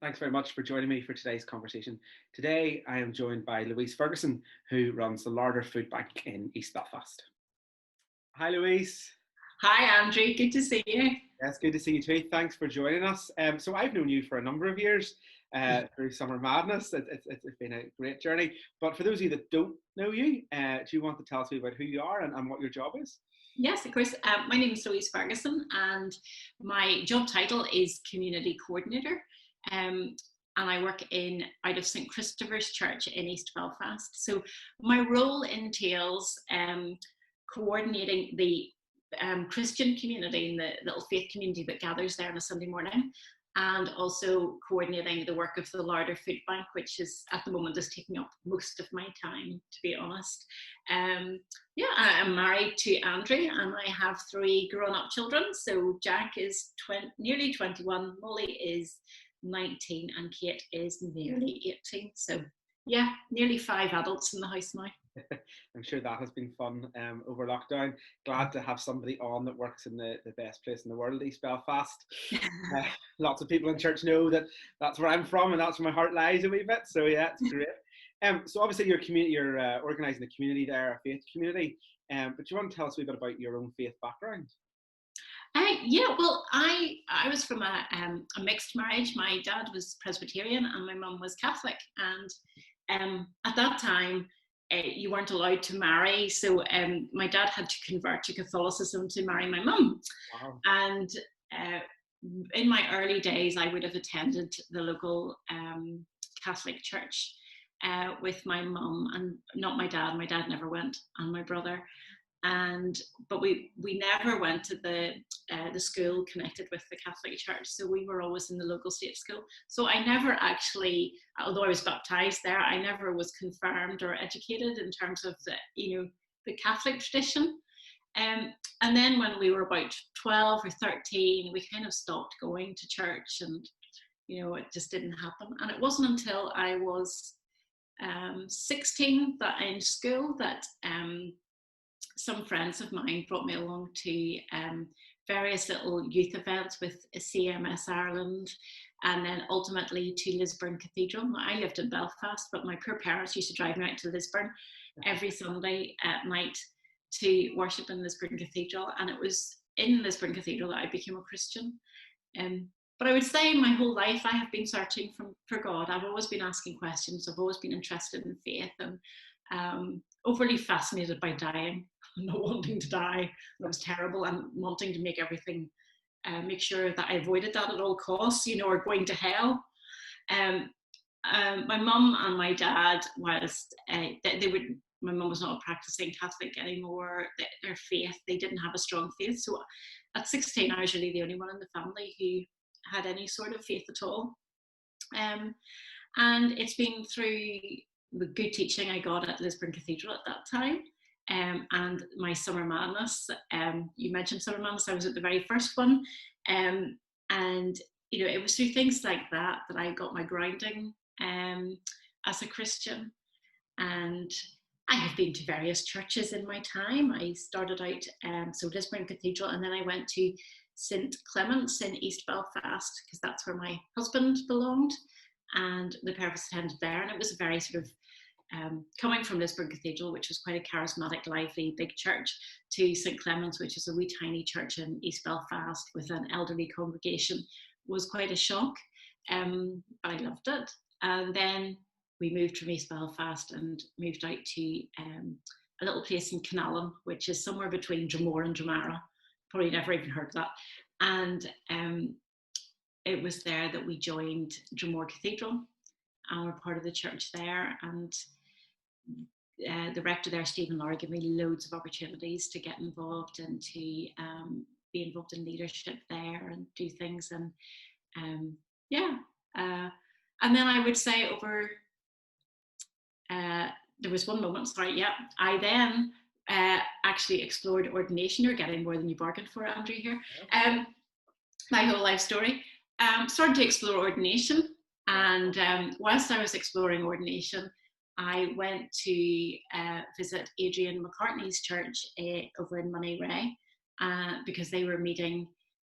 Thanks very much for joining me for today's conversation. Today, I am joined by Louise Ferguson, who runs the Larder Food Bank in East Belfast. Hi, Louise. Hi, Andrew. Good to see you. It's good to see you too. Thanks for joining us. So I've known you for a number of years through Summer Madness. It's been a great journey. But for those of you that don't know you, do you want to tell us about who you are and what your job is? Yes, of course. My name is Louise Ferguson, and my job title is Community Coordinator. And I work in out of St Christopher's Church in East Belfast. So my role entails coordinating the Christian community and the little faith community that gathers there on a Sunday morning, and also coordinating the work of the Larder Food Bank, which is at the moment is taking up most of my time, to be honest. I'm married to Andrew, and I have 3 grown-up children. So Jack is nearly 21, Molly is 19, and Kate is nearly 18. So yeah, nearly 5 adults in the house now. I'm sure that has been fun over lockdown. Glad to have somebody on that works in the best place in the world, East Belfast. Lots of people in church know that that's where I'm from and that's where my heart lies a wee bit. So yeah, it's great. So obviously you're organising a community there, a faith community. But do you want to tell us a wee bit about your own faith background? Well, I was from a mixed marriage. My dad was Presbyterian and my mum was Catholic. And at that time, you weren't allowed to marry. So my dad had to convert to Catholicism to marry my mum. Wow. And in my early days, I would have attended the local Catholic church with my mum, and not my dad. My dad never went, and my brother. But we never went to the school connected with the Catholic Church, so we were always in the local state school. So I never actually, although I was baptized there, I never was confirmed or educated in terms of the Catholic tradition. And then when we were about 12 or 13, we kind of stopped going to church, and it just didn't happen. And it wasn't until I was 16 that in school that some friends of mine brought me along to various little youth events with CMS Ireland, and then ultimately to Lisburn Cathedral. Now, I lived in Belfast, but my poor parents used to drive me out to Lisburn every Sunday at night to worship in Lisburn Cathedral, and it was in Lisburn Cathedral that I became a Christian. But I would say my whole life I have been searching for God. I've always been asking questions. I've always been interested in faith, and overly fascinated by dying, not wanting to die. That was terrible, and wanting to make everything, make sure that I avoided that at all costs, or going to hell. My mum and my dad, whilst my mum was not a practicing Catholic anymore, their faith, they didn't have a strong faith. So at 16, I was really the only one in the family who had any sort of faith at all. And it's been through the good teaching I got at Lisburn Cathedral at that time, and my Summer Madness. You mentioned Summer Madness, I was at the very first one, and it was through things like that I got my grounding as a Christian. And I have been to various churches in my time. I started out Lisburn Cathedral, and then I went to St Clement's in East Belfast, because that's where my husband belonged, and the pair of us attended there. And it was a very sort of coming from Lisburn Cathedral, which was quite a charismatic, lively, big church, to St Clement's, which is a wee tiny church in East Belfast with an elderly congregation, was quite a shock. But I loved it. And then we moved from East Belfast and moved out to a little place in Canallan, which is somewhere between Dromore and Dromara. Probably never even heard of that. And it was there that we joined Dromore Cathedral, and we're part of the church there. And the rector there, Stephen Laurie, gave me loads of opportunities to get involved and to be involved in leadership there and do things. And and then I would say there was one moment, I then actually explored ordination. You're getting more than you bargained for, Andrew, here. My whole life story. Started to explore ordination, and whilst I was exploring ordination, I went to visit Adrian McCartney's church over in Money Ray, because they were meeting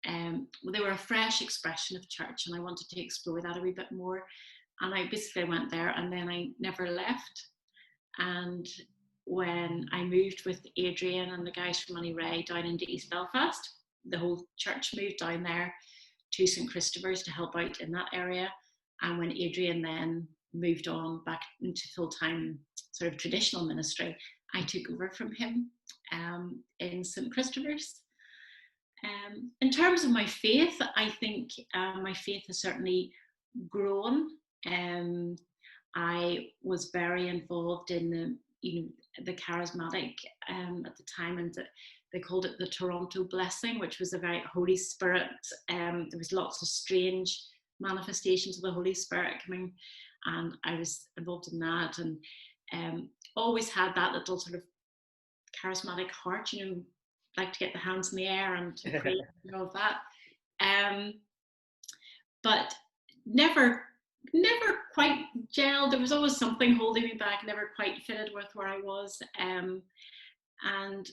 they were a fresh expression of church, and I wanted to explore that a wee bit more. And I basically went there, and then I never left. And when I moved with Adrian and the guys from Money Ray down into East Belfast, the whole church moved down there to St Christopher's to help out in that area. And when Adrian then moved on back into full-time sort of traditional ministry, I took over from him in St Christopher's. In terms of my faith, I think my faith has certainly grown. I was very involved in the charismatic at the time, and they called it the Toronto Blessing, which was a very Holy Spirit. There was lots of strange manifestations of the Holy Spirit coming, and I was involved in that, and always had that little sort of charismatic heart, like to get the hands in the air and to pray and all of that. But never quite gelled. There was always something holding me back, never quite fitted with where I was. And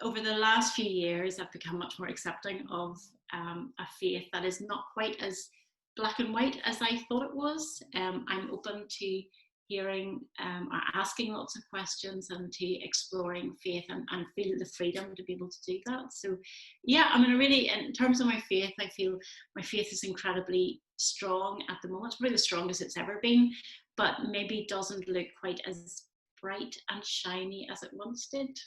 over the last few years, I've become much more accepting of a faith that is not quite as black and white as I thought it was. I'm open to hearing or asking lots of questions and to exploring faith, and feel the freedom to be able to do that. So yeah, I mean, really, in terms of my faith, I feel my faith is incredibly strong at the moment. It's probably the strongest it's ever been, but maybe doesn't look quite as bright and shiny as it once did.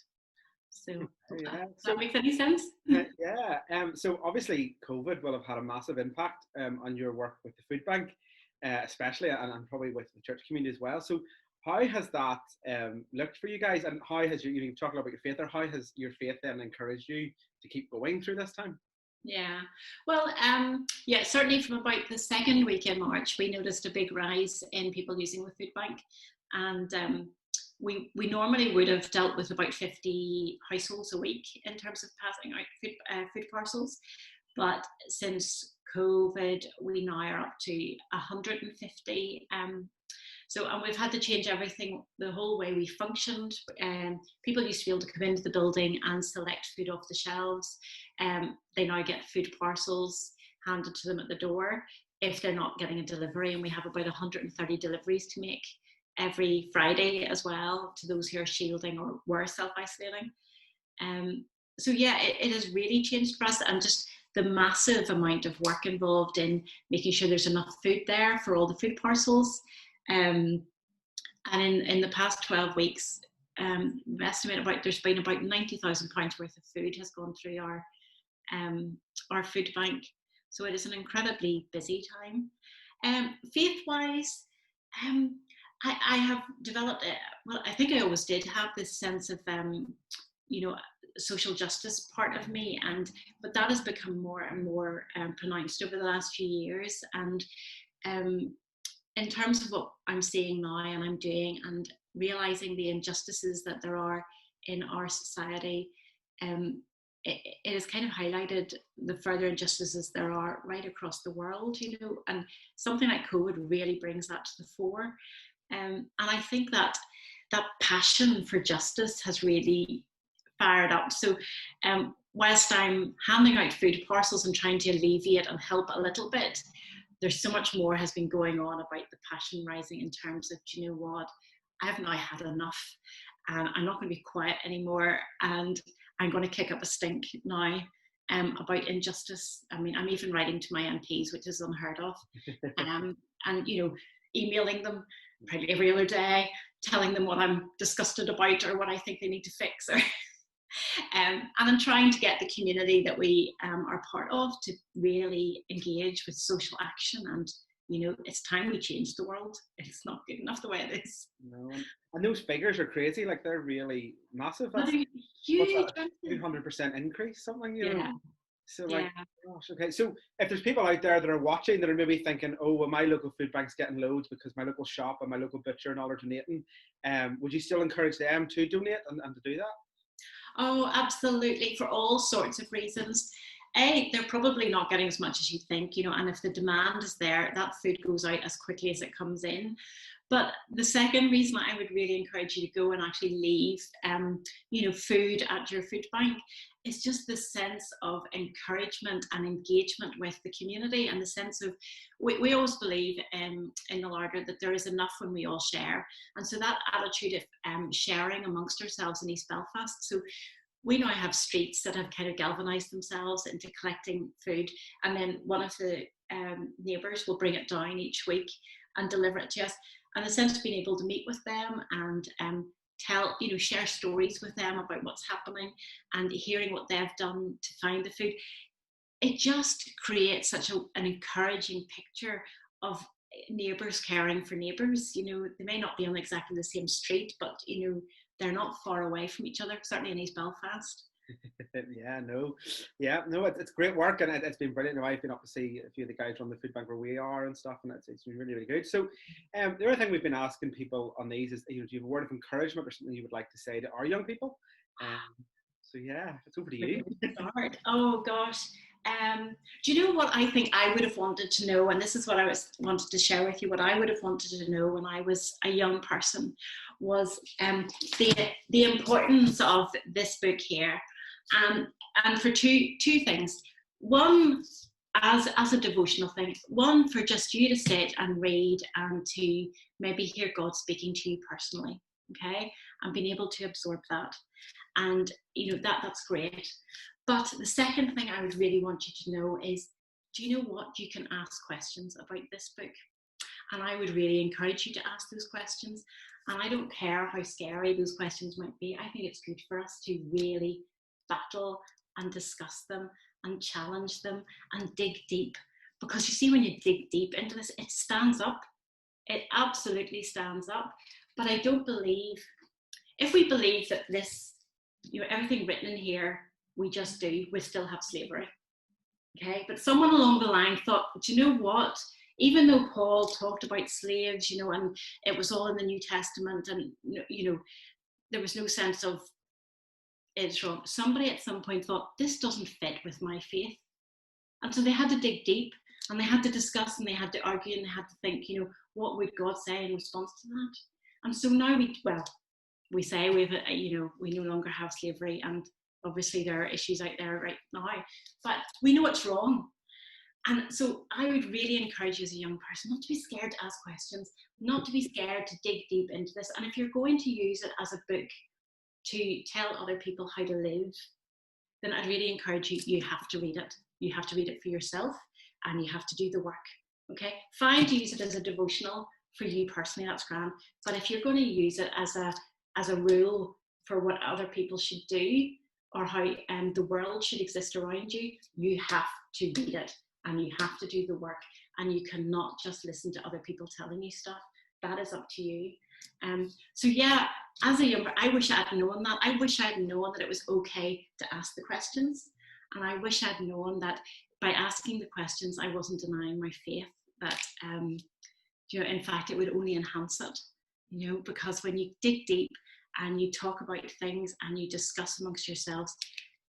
So yeah. Does that make any sense? Yeah. So obviously COVID will have had a massive impact on your work with the food bank, especially, and probably with the church community as well. So how has that looked for you guys, and how has you talking about your faith, or how has your faith then encouraged you to keep going through this time? Yeah, well, yeah, certainly from about the second week in March, we noticed a big rise in people using the food bank, and we normally would have dealt with about 50 households a week in terms of passing out food parcels, but since COVID, we now are up to 150. And we've had to change everything, the whole way we functioned. People used to be able to come into the building and select food off the shelves. They now get food parcels handed to them at the door if they're not getting a delivery. And we have about 130 deliveries to make every Friday as well, to those who are shielding or were self-isolating. So yeah, it has really changed for us, and just the massive amount of work involved in making sure there's enough food there for all the food parcels. And in the past 12 weeks, we estimate there's been about £90,000 worth of food has gone through our food bank. So it is an incredibly busy time. Faith-wise, I have developed well, I think I always did have this sense of social justice part of me, but that has become more and more pronounced over the last few years. And in terms of what I'm seeing now and I'm doing, and realizing the injustices that there are in our society, it has kind of highlighted the further injustices there are right across the world, and something like COVID really brings that to the fore. And I think that passion for justice has really fired up. So whilst I'm handing out food parcels and trying to alleviate and help a little bit, there's so much more has been going on about the passion rising in terms of, do you know what, I've now had enough, and I'm not going to be quiet anymore, and I'm going to kick up a stink now about injustice. I mean, I'm even writing to my MPs, which is unheard of, and emailing them probably every other day, telling them what I'm disgusted about or what I think they need to fix. And I'm trying to get the community that we are part of to really engage with social action. And it's time we change the world. It's not good enough the way it is. No, and those figures are crazy. Like, they're really massive. That's huge. 200% increase, something. Yeah. So gosh, okay. So if there's people out there that are watching that are maybe thinking, oh, well, my local food bank's getting loads because my local shop and my local butcher and all are donating, would you still encourage them to donate and to do that? Oh, absolutely, for all sorts of reasons. they're probably not getting as much as you think, and if the demand is there, that food goes out as quickly as it comes in. But the second reason I would really encourage you to go and actually leave, food at your food bank is just the sense of encouragement and engagement with the community, and the sense of, we always believe in the Larder that there is enough when we all share. And so that attitude of sharing amongst ourselves in East Belfast. So we now have streets that have kind of galvanised themselves into collecting food, and then one of the neighbours will bring it down each week and deliver it to us. And the sense of being able to meet with them and share stories with them about what's happening and hearing what they've done to find the food, it just creates such an encouraging picture of neighbours caring for neighbours. They may not be on exactly the same street, but they're not far away from each other, certainly in East Belfast. It's great work, and it's been brilliant. I've been up to see a few of the guys from the food bank where we are and stuff, and it's been really, really good. So the other thing we've been asking people on these is, do you have a word of encouragement or something you would like to say to our young people? It's over to you. Oh gosh. Do you know what I think I would have wanted to know, and this is what I wanted to share with you, what I would have wanted to know when I was a young person was the importance of this book here, and for two things. One, as a devotional thing. One, for just you to sit and read and to maybe hear God speaking to you personally, okay, and being able to absorb that. And that's great. But the second thing I would really want you to know is, do you know what? You can ask questions about this book. And I would really encourage you to ask those questions. And I don't care how scary those questions might be. I think it's good for us to really battle and discuss them and challenge them and dig deep. Because you see, when you dig deep into this, it stands up. It absolutely stands up. But I don't believe, if we believe that this, everything written in here, we just do, we still have slavery. Okay, but someone along the line thought, do you know what? Even though Paul talked about slaves, and it was all in the New Testament, and there was no sense of it's wrong. Somebody at some point thought, this doesn't fit with my faith, and so they had to dig deep, and they had to discuss, and they had to argue, and they had to think, what would God say in response to that? And so now we say we no longer have slavery, and obviously there are issues out there right now, but we know it's wrong. And so I would really encourage you as a young person not to be scared to ask questions, not to be scared to dig deep into this. And if you're going to use it as a book to tell other people how to live, then I'd really encourage you, you have to read it. You have to read it for yourself, and you have to do the work. Okay, fine to use it as a devotional for you personally, that's grand. But if you're going to use it as a rule for what other people should do, or how the world should exist around you, you have to read it, and you have to do the work, and you cannot just listen to other people telling you stuff. That is up to you. As a younger, I wish I had known that. I wish I had known that it was okay to ask the questions, and I wish I'd known that by asking the questions, I wasn't denying my faith. That in fact, it would only enhance it. Because when you dig deep and you talk about things and you discuss amongst yourselves,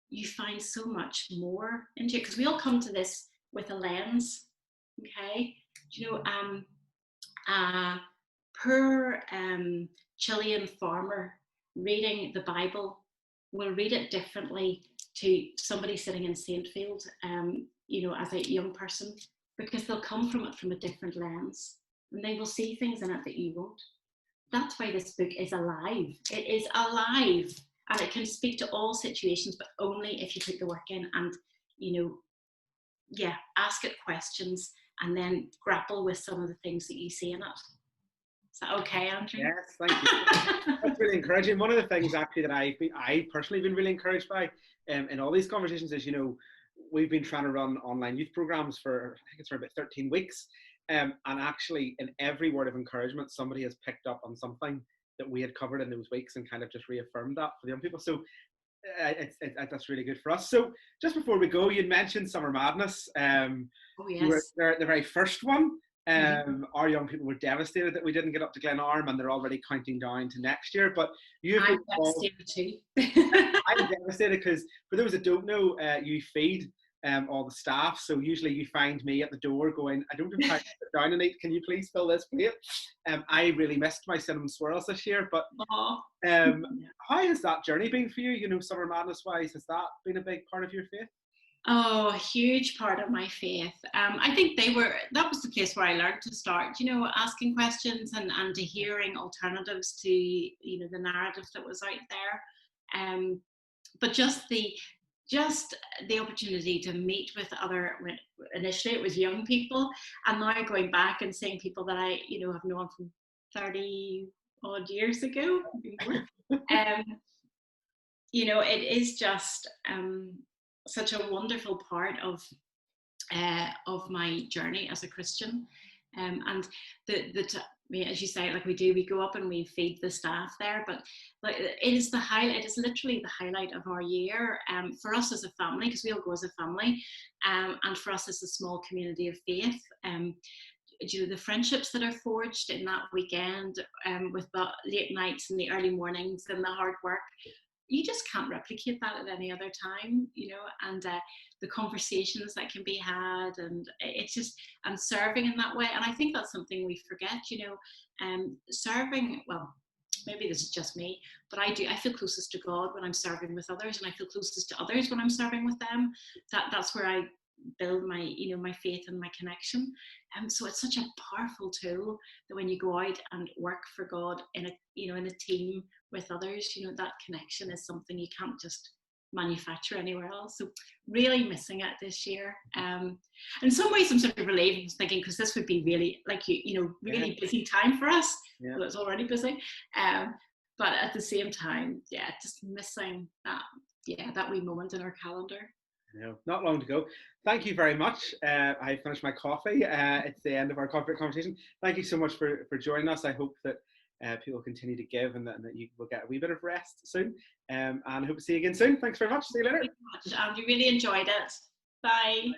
you find so much more into it, because we all come to this with a lens. Okay, poor Chilean farmer reading the Bible will read it differently to somebody sitting in Saintfield, as a young person, because they'll come from it from a different lens, and they will see things in it that you won't. That's why this book is alive. It is alive, and it can speak to all situations, but only if you put the work in and, ask it questions and then grapple with some of the things that you see in it. Is that okay, Andrew? Yes, thank you. That's really encouraging. One of the things actually that I personally been really encouraged by in all these conversations is, we've been trying to run online youth programs for, I think it's for about 13 weeks. And actually, in every word of encouragement, somebody has picked up on something that we had covered in those weeks and kind of just reaffirmed that for the young people. So that's really good for us. So just before we go, you mentioned Summer Madness. Oh, yes. The very first one. Our young people were devastated that we didn't get up to Glenarm, and they're already counting down to next year. But I'm devastated too. I'm devastated because, for those that don't know, you feed all the staff. So usually you find me at the door going, I don't have time to sit down and eat. Can you please fill this plate? I really missed my cinnamon swirls this year. But how has that journey been for you? You know, Summer Madness wise, has that been a big part of your faith? Oh, a huge part of my faith. I think that was the place where I learned to start, asking questions and to hearing alternatives to, the narrative that was out there. But just the opportunity to meet with initially it was young people, and now going back and seeing people that I, have known from 30 odd years ago. It is just such a wonderful part of my journey as a Christian, and as you say, like we go up and we feed the staff there, but like it is literally the highlight of our year, for us as a family, because we all go as a family, and for us as a small community of faith. The friendships that are forged in that weekend, with the late nights and the early mornings and the hard work, you just can't replicate that at any other time, and the conversations that can be had, and it's just, and serving in that way. And I think that's something we forget, serving, well, maybe this is just me, but I feel closest to God when I'm serving with others, and I feel closest to others when I'm serving with them. That's where I build my, my faith and my connection. So it's such a powerful tool that when you go out and work for God in a team with others, that connection is something you can't just manufacture anywhere else. So really missing it this year. In some ways I'm sort of relieved, thinking, because this would be really really busy time for us. Yeah. Well, it's already busy. But at the same time, just missing that wee moment in our calendar. Not long to go. Thank you very much. I finished my coffee. It's the end of our corporate conversation. Thank you so much for joining us. I hope that people continue to give, and that you will get a wee bit of rest soon. And I hope to see you again soon. Thanks very much. See you later. You really enjoyed it. Bye.